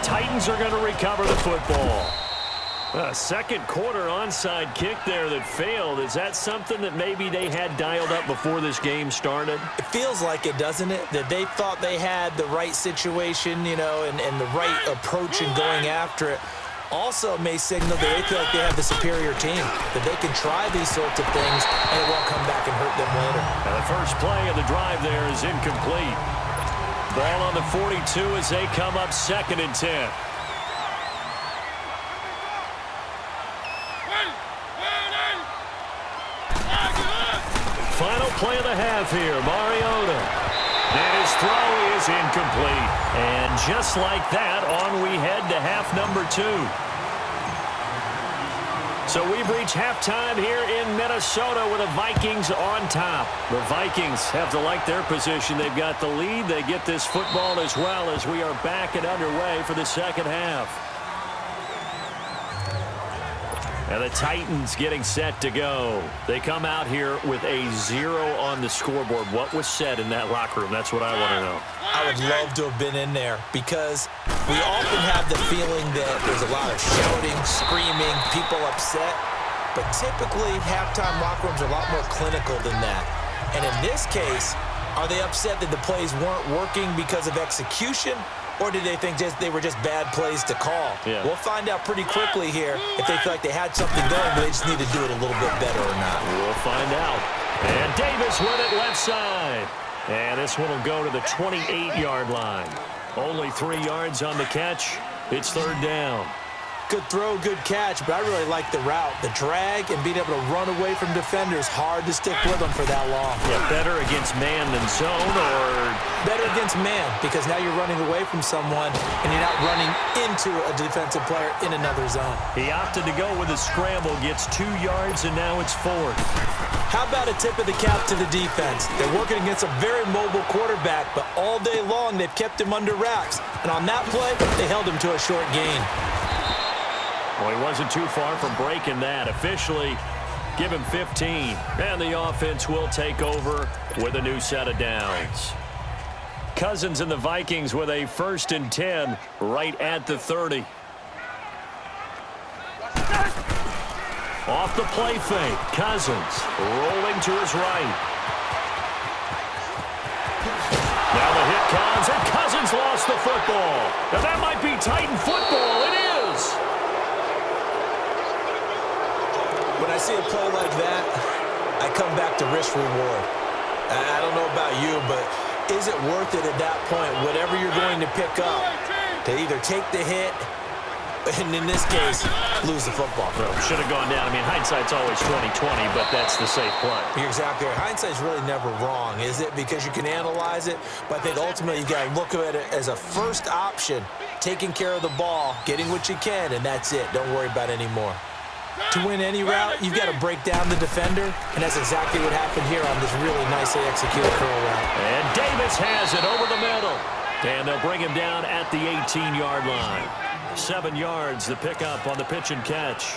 Titans are going to recover the football. A second quarter onside kick there that failed. Is that something that maybe they had dialed up before this game started? It feels like it, doesn't it? That they thought they had the right situation, you know, and the right approach in going after it. Also may signal that they feel like they have the superior team, that they can try these sorts of things and it won't come back and hurt them later. And the first play of the drive there is incomplete. Ball on the 42 as they come up 2nd and 10. Final play of the half here, Mariota. And his throw is incomplete. And just like that, on we head to half number 2. So we've reached halftime here in Minnesota with the Vikings on top. The Vikings have to like their position. They've got the lead. They get this football as well as we are back and underway for the second half. And the Titans getting set to go. They come out here with a 0 on the scoreboard. What was said in that locker room? That's what I want to know. I would love to have been in there because we often have the feeling that there's a lot of shouting, screaming, people upset. But typically, halftime locker rooms are a lot more clinical than that. And in this case, are they upset that the plays weren't working because of execution? Or did they think they were just bad plays to call? Yeah. We'll find out pretty quickly here if they feel like they had something going, but they just need to do it a little bit better or not. We'll find out. And Davis with it left side. And this one will go to the 28-yard line. Only 3 yards on the catch. It's 3rd down. Good throw, good catch, but I really like the route. The drag and being able to run away from defenders, hard to stick with them for that long. Yeah, better against man than zone, or better against man, because now you're running away from someone and you're not running into a defensive player in another zone. He opted to go with a scramble, gets 2 yards, and now it's 4th. How about a tip of the cap to the defense? They're working against a very mobile quarterback, but all day long they've kept him under wraps. And on that play, they held him to a short gain. Well, he wasn't too far from breaking that. Officially, give him 15. And the offense will take over with a new set of downs. Cousins and the Vikings with a 1st and 10 right at the 30. Off the play fake. Cousins rolling to his right. Now the hit comes, and Cousins lost the football. Now that might be Titan football. It is. When I see a play like that, I come back to risk reward. I don't know about you, but is it worth it at that point, whatever you're going to pick up, to either take the hit, and in this case, lose the football? Well, should have gone down. I mean, hindsight's always 20/20, but that's the safe play. You're exactly right. Hindsight's really never wrong, is it? Because you can analyze it, but I think ultimately you got to look at it as a first option, taking care of the ball, getting what you can, and that's it. Don't worry about any more. To win any route, you've got to break down the defender, and that's exactly what happened here on this really nicely executed curl route. And Davis has it over the middle. And they'll bring him down at the 18-yard line. 7 yards, the pickup on the pitch and catch.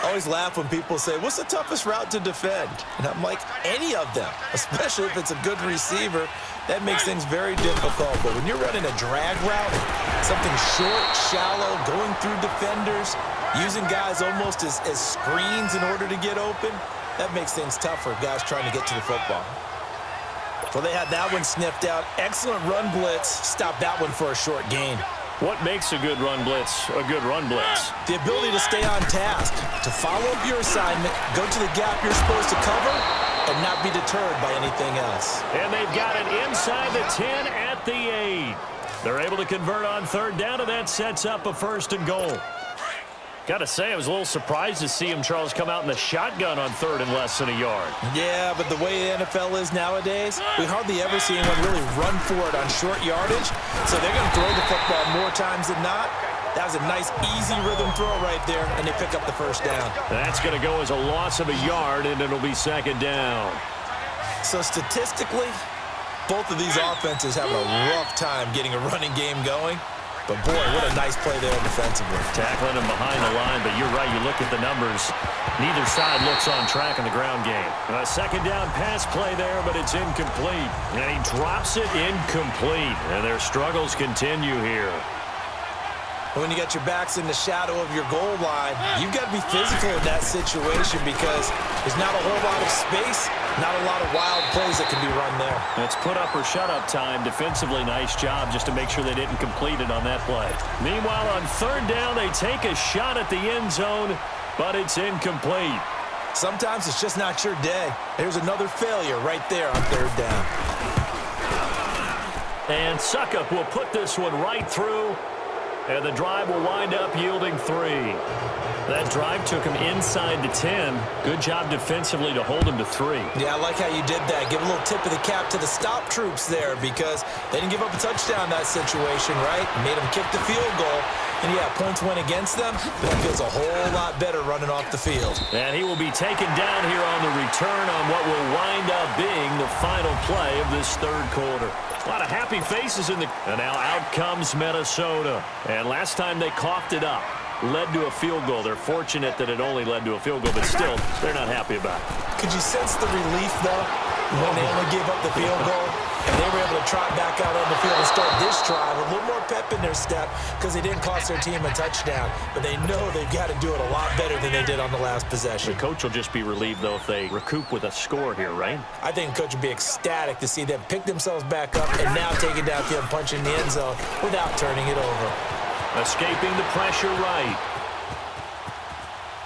I always laugh when people say, what's the toughest route to defend? And I'm like, any of them, especially if it's a good receiver. That makes things very difficult. But when you're running a drag route, something short, shallow, going through defenders, using guys almost as screens in order to get open, that makes things tough for guys trying to get to the football. Well, they had that one sniffed out. Excellent run blitz. Stopped that one for a short gain. What makes a good run blitz a good run blitz? The ability to stay on task, to follow up your assignment, go to the gap you're supposed to cover, and not be deterred by anything else. And they've got it inside the 10 at the 8. They're able to convert on 3rd down, and that sets up a 1st and goal. Got to say, I was a little surprised to see him, Charles, come out in the shotgun on 3rd and less than a yard. Yeah, but the way the NFL is nowadays, we hardly ever see anyone really run for it on short yardage. So they're going to throw the football more times than not. That was a nice, easy rhythm throw right there, and they pick up the 1st down. That's going to go as a loss of a yard, and it'll be 2nd down. So statistically, both of these offenses have a rough time getting a running game going. But, boy, what a nice play there defensively. Tackling him behind the line, but you're right. You look at the numbers. Neither side looks on track in the ground game. A 2nd down pass play there, but it's incomplete. And he drops it incomplete. And their struggles continue here. When you got your backs in the shadow of your goal line, you've got to be physical in that situation because there's not a whole lot of space, not a lot of wild plays that can be run there. It's put up or shut up time. Defensively, nice job just to make sure they didn't complete it on that play. Meanwhile, on third down, they take a shot at the end zone, but it's incomplete. Sometimes it's just not your day. There's another failure right there on third down. And Suckup will put this one right through. And the drive will wind up yielding 3. That drive took him inside the 10. Good job defensively to hold him to 3. Yeah, I like how you did that. Give a little tip of the cap to the stop troops there because they didn't give up a touchdown in that situation, right? Made them kick the field goal. And, yeah, points went against them, but it feels a whole lot better running off the field. And he will be taken down here on the return on what will wind up being the final play of this third quarter. A lot of happy faces in the... And now out comes Minnesota. And last time they coughed it up, led to a field goal. They're fortunate that it only led to a field goal, but still, they're not happy about it. Could you sense the relief, though, when they only gave up the field goal? And they were able to trot back out on the field and start this drive. A little more pep in their step because they didn't cost their team a touchdown. But they know they've got to do it a lot better than they did on the last possession. The coach will just be relieved, though, if they recoup with a score here, right? I think the coach would be ecstatic to see them pick themselves back up and now take it downfield and punch in the end zone without turning it over. Escaping the pressure right.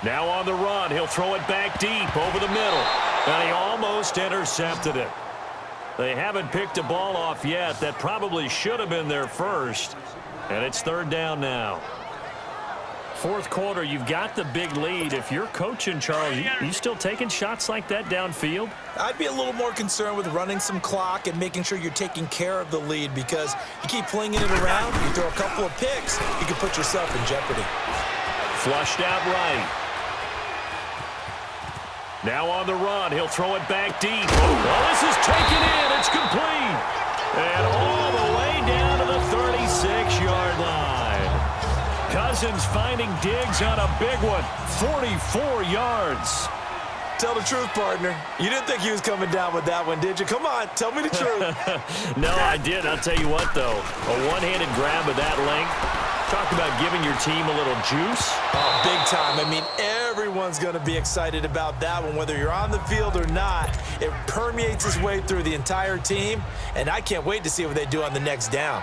Now on the run, he'll throw it back deep over the middle. And he almost intercepted it. They haven't picked a ball off yet. That probably should have been their first. And it's third down now. Fourth quarter, you've got the big lead. If you're coaching, Charles, you still taking shots like that downfield? I'd be a little more concerned with running some clock and making sure you're taking care of the lead because you keep flinging it around, you throw a couple of picks, you can put yourself in jeopardy. Flushed out right. Now on the run, he'll throw it back deep. Well, this is taken in. It's complete. And all the way down to the 36-yard line. Cousins finding Diggs on a big one. 44 yards. Tell the truth, partner. You didn't think he was coming down with that one, did you? Come on, tell me the truth. No, I did. I'll tell you what, though. A one-handed grab of that length. Talk about giving your team a little juice. Oh, big time. I mean, everyone's going to be excited about that one, whether you're on the field or not. It permeates its way through the entire team, and I can't wait to see what they do on the next down.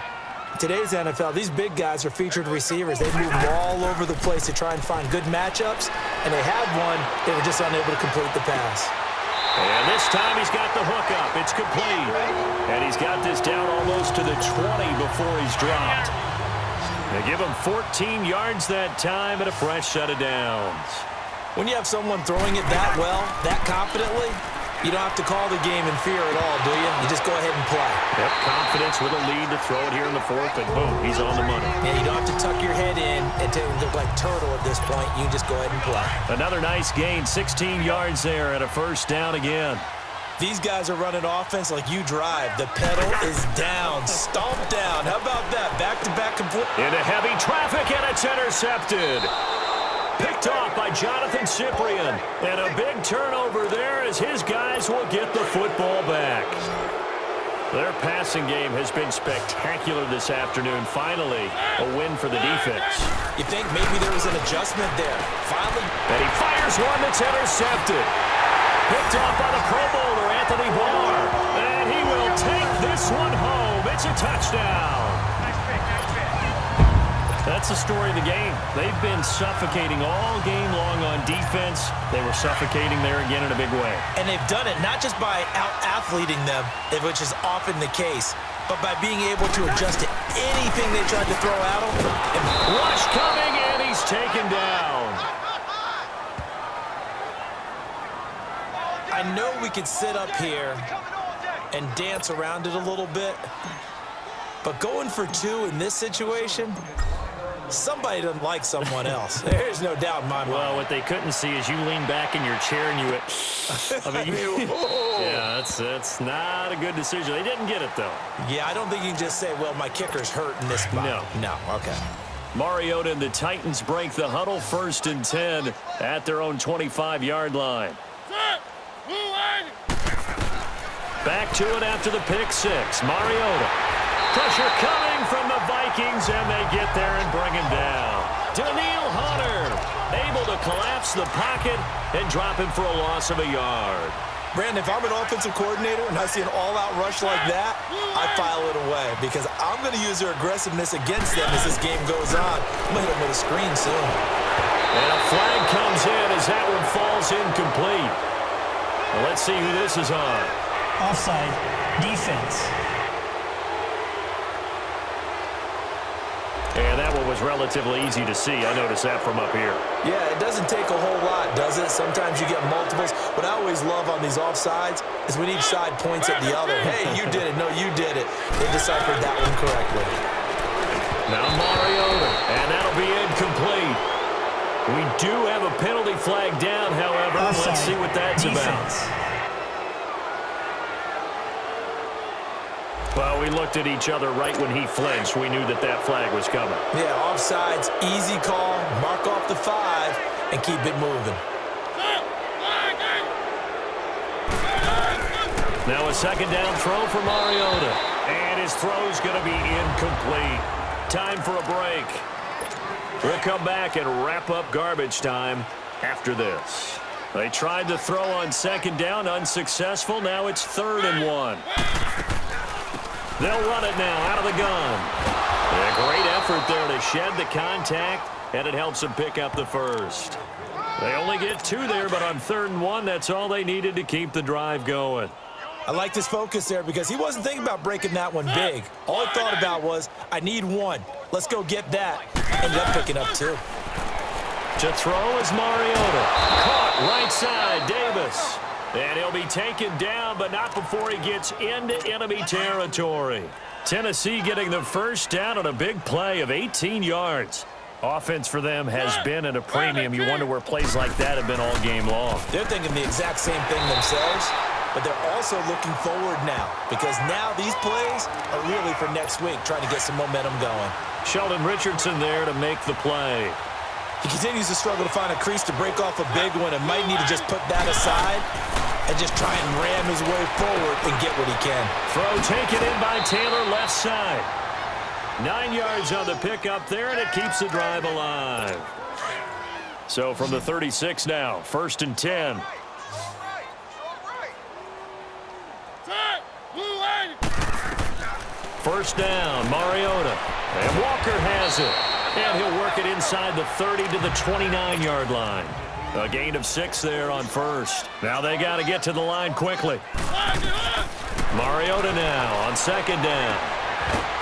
In today's NFL, these big guys are featured receivers. They move all over the place to try and find good matchups, and they had one. They were just unable to complete the pass. And this time he's got the hook up. It's complete. And he's got this down almost to the 20 before he's dropped. They give him 14 yards that time and a fresh set of downs. When you have someone throwing it that well, that confidently, you don't have to call the game in fear at all, do you? You just go ahead and play. Yep, confidence with a lead to throw it here in the fourth, and boom, he's on the money. Yeah, you don't have to tuck your head in and look like turtle at this point. You just go ahead and play. Another nice gain, 16 yards there and a first down again. These guys are running offense like you drive. The pedal is down, stomped down. How about that? Back-to-back complete. Into heavy traffic, and it's intercepted. Picked off by Jonathan Cyprien. And a big turnover there as his guys will get the football back. Their passing game has been spectacular this afternoon. Finally, a win for the defense. You think maybe there was an adjustment there. Finally. And he fires one that's intercepted. Picked off by the Pro Bowler, Anthony Barr. And he will take this one home. It's a touchdown. That's the story of the game. They've been suffocating all game long on defense. They were suffocating there again in a big way. And they've done it not just by out-athleting them, which is often the case, but by being able to adjust to anything they tried to throw at them. Rush coming, and he's taken down. I know we could sit up here and dance around it a little bit, but going for two in this situation, somebody doesn't like someone else. There's no doubt in my mind. Well, what they couldn't see is you lean back in your chair and you went, I mean, yeah, that's not a good decision. They didn't get it, though. Yeah, I don't think you can just say, well, my kicker's hurt in this spot. No. Okay. Mariota and the Titans break the huddle 1st and 10 at their own 25-yard line. Back to it after the pick six. Mariota. Pressure coming from the Vikings. Vikings, and they get there and bring him down. Daniil Hunter able to collapse the pocket and drop him for a loss of a yard. Brandon, if I'm an offensive coordinator and I see an all-out rush like that, I file it away because I'm going to use their aggressiveness against them as this game goes on. I'm going to hit them with a screen soon. And a flag comes in as that one falls incomplete. Well, let's see who this is on. Offside, defense. And that one was relatively easy to see. I noticed that from up here. Yeah, it doesn't take a whole lot, does it? Sometimes you get multiples. What I always love on these offsides is when each side points at the other. Hey, you did it. No, you did it. They deciphered that one correctly. Now Mariota, and that'll be incomplete. We do have a penalty flag down, however. Offside. Let's see what that's Defense. about. Well, we looked at each other right when he flinched. We knew that that flag was coming. Yeah, offsides, easy call, mark off the 5, and keep it moving. Now a second down throw for Mariota. And his throw's going to be incomplete. Time for a break. We'll come back and wrap up garbage time after this. They tried to throw on second down, unsuccessful. Now it's 3rd and 1. They'll run it now out of the gun. A great effort there to shed the contact, and it helps them pick up the first. They only get 2 there, but on 3rd and 1, that's all they needed to keep the drive going. I like his focus there because he wasn't thinking about breaking that one big. All he thought about was, I need 1. Let's go get that. Ended up picking up 2. To throw is Mariota. Caught right side, Davis. And he'll be taken down, but not before he gets into enemy territory. Tennessee getting the first down on a big play of 18 yards. Offense for them has been at a premium. You wonder where plays like that have been all game long. They're thinking the exact same thing themselves, but they're also looking forward now because now these plays are really for next week, trying to get some momentum going. Sheldon Richardson there to make the play. He continues to struggle to find a crease to break off a big one and might need to just put that aside and just try and ram his way forward and get what he can. Throw taken in by Taylor, left side. 9 yards on the pickup there, and it keeps the drive alive. So from the 36 now, 1st and 10. First down, Mariota. And Walker has it. And he'll work it inside the 30 to the 29-yard line. A gain of 6 there on first. Now they got to get to the line quickly. Mariota now on second down.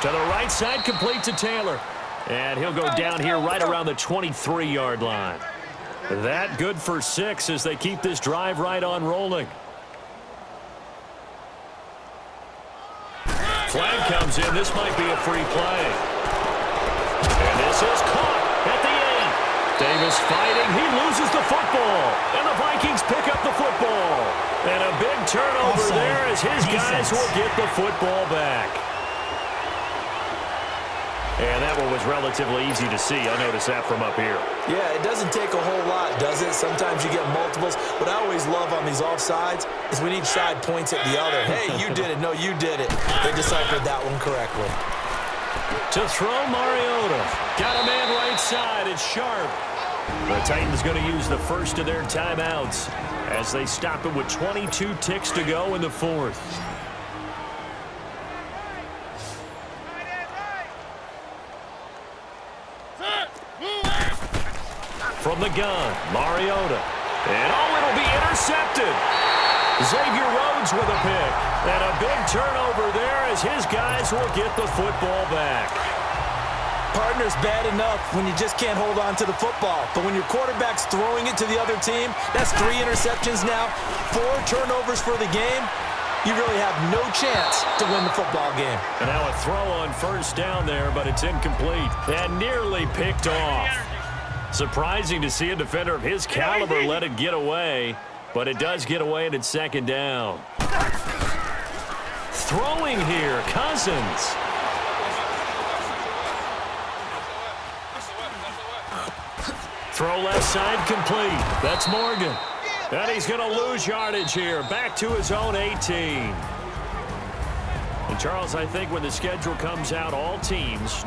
To the right side, complete to Taylor. And he'll go down here right around the 23-yard line. That good for 6 as they keep this drive right on rolling. Flag comes in. This might be a free play. And this is caught at the 8. Davis fighting. He loses the football. And the Vikings pick up the football. And a big turnover Offside. there as his guys Defense. will get the football back. And that one was relatively easy to see. I noticed that from up here. Yeah, it doesn't take a whole lot, does it? Sometimes you get multiples. What I always love on these offsides is when each side points at the other. Hey, you did it. No, you did it. They deciphered that one correctly. To throw Mariota. Got a man right side. It's Sharp. The Titans going to use the first of their timeouts as they stop it with 22 ticks to go in the 4th. From the gun, Mariota. And it'll be intercepted. Xavier Rhodes with a pick. And a big turnover there as his guys will get the football back. Partner's bad enough when you just can't hold on to the football. But when your quarterback's throwing it to the other team, that's 3 interceptions now, 4 turnovers for the game. You really have no chance to win the football game. And now a throw on first down there, but it's incomplete. And nearly picked off. Surprising to see a defender of his caliber let it get away, but it does get away and it's second down. Throwing here, Cousins. Throw left side complete. That's Morgan. And he's going to lose yardage here. Back to his own 18. And Charles, I think when the schedule comes out, all teams